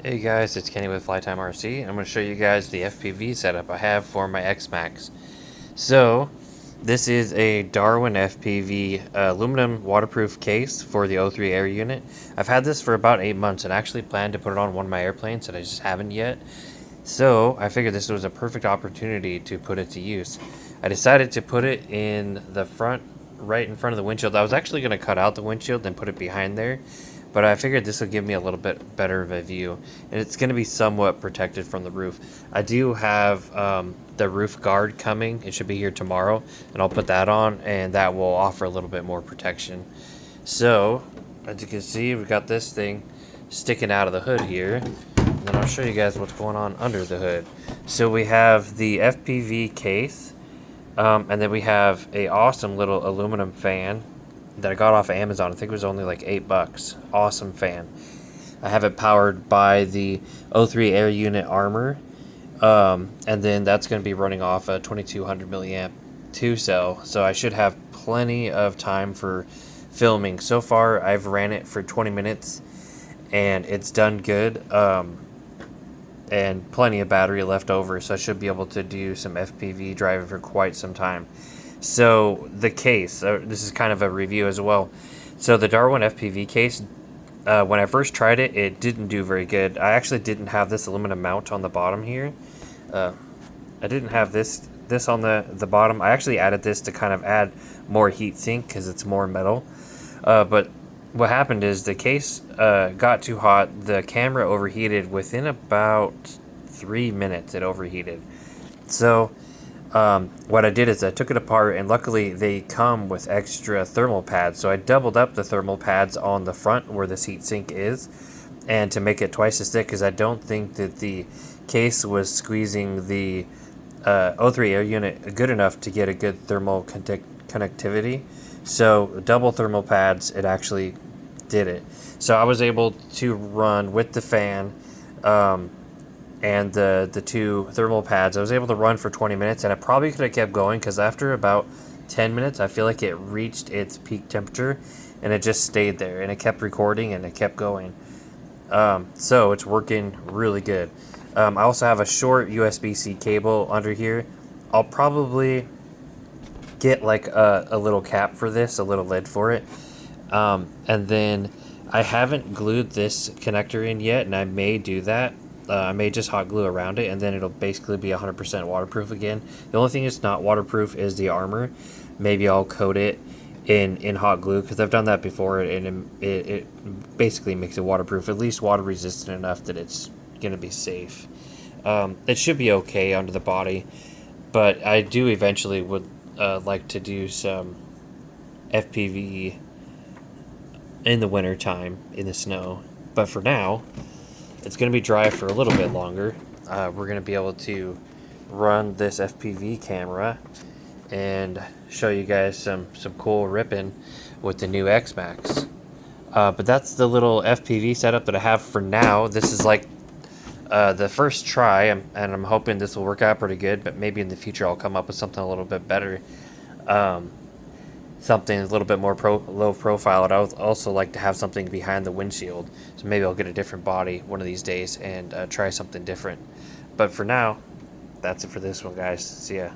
Hey guys, it's Kenny with Flytime RC. I'm going to show you guys the FPV setup I have for my X-MAXX. So, this is a Darwin FPV aluminum waterproof case for the O3 air unit. I've had this for about 8 months and actually planned to put it on one of my airplanes and I just haven't yet. So, I figured this was a perfect opportunity to put it to use. I decided to put it in the front, right in front of the windshield. I was actually going to cut out the windshield and put it behind there, but I figured this would give me a little bit better of a view, and it's going to be somewhat protected from the roof. I do have the roof guard coming. It should be here tomorrow, and I'll put that on, and that will offer a little bit more protection. So, as you can see, we've got this thing sticking out of the hood here, and then I'll show you guys what's going on under the hood. So we have the FPV case, and then we have a awesome little aluminum fan that I got off of Amazon. I think it was only like $8. Awesome fan. I have it powered by the O3 air unit armor, and then that's going to be running off a 2200 milliamp 2-cell, so I should have plenty of time for filming. So far I've ran it for 20 minutes and it's done good, and plenty of battery left over, so I should be able to do some FPV driving for quite some time. So the case, this is kind of a review as well. So the Darwin FPV case, when I first tried it, it didn't do very good. I actually didn't have this aluminum mount on the bottom here. I didn't have this on the bottom. I actually added this to kind of add more heat sink because it's more metal. But what happened is the case got too hot. The camera overheated within about 3 minutes. It overheated. So what I did is I took it apart, and luckily they come with extra thermal pads. So I doubled up the thermal pads on the front where this heat sink is, and to make it twice as thick, because I don't think that the case was squeezing the O3 air unit good enough to get a good thermal connectivity. So double thermal pads, it actually did it. So I was able to run with the fan and the two thermal pads. I was able to run for 20 minutes, and I probably could have kept going because after about 10 minutes I feel like it reached its peak temperature and it just stayed there, and it kept recording and it kept going. So it's working really good. I also have a short USB-C cable under here. I'll probably get like a little cap for this, a little lid for it, and then I haven't glued this connector in yet, and I may do that. I may just hot glue around it, and then it'll basically be 100% waterproof again. The only thing that's not waterproof is the armor. Maybe I'll coat it in hot glue, because I've done that before, and it basically makes it waterproof, at least water resistant enough that it's going to be safe. It should be okay under the body, but I do eventually would like to do some FPV in the winter time in the snow. But for now, it's going to be dry for a little bit longer. We're going to be able to run this FPV camera and show you guys some cool ripping with the new X-MAXX. But that's the little FPV setup that I have for now. This is like the first try, and I'm hoping this will work out pretty good, but maybe in the future I'll come up with something a little bit better. Something a little bit more low profile, and I would also like to have something behind the windshield, so maybe I'll get a different body one of these days and try something different. But for now, that's it for this one, guys. See ya.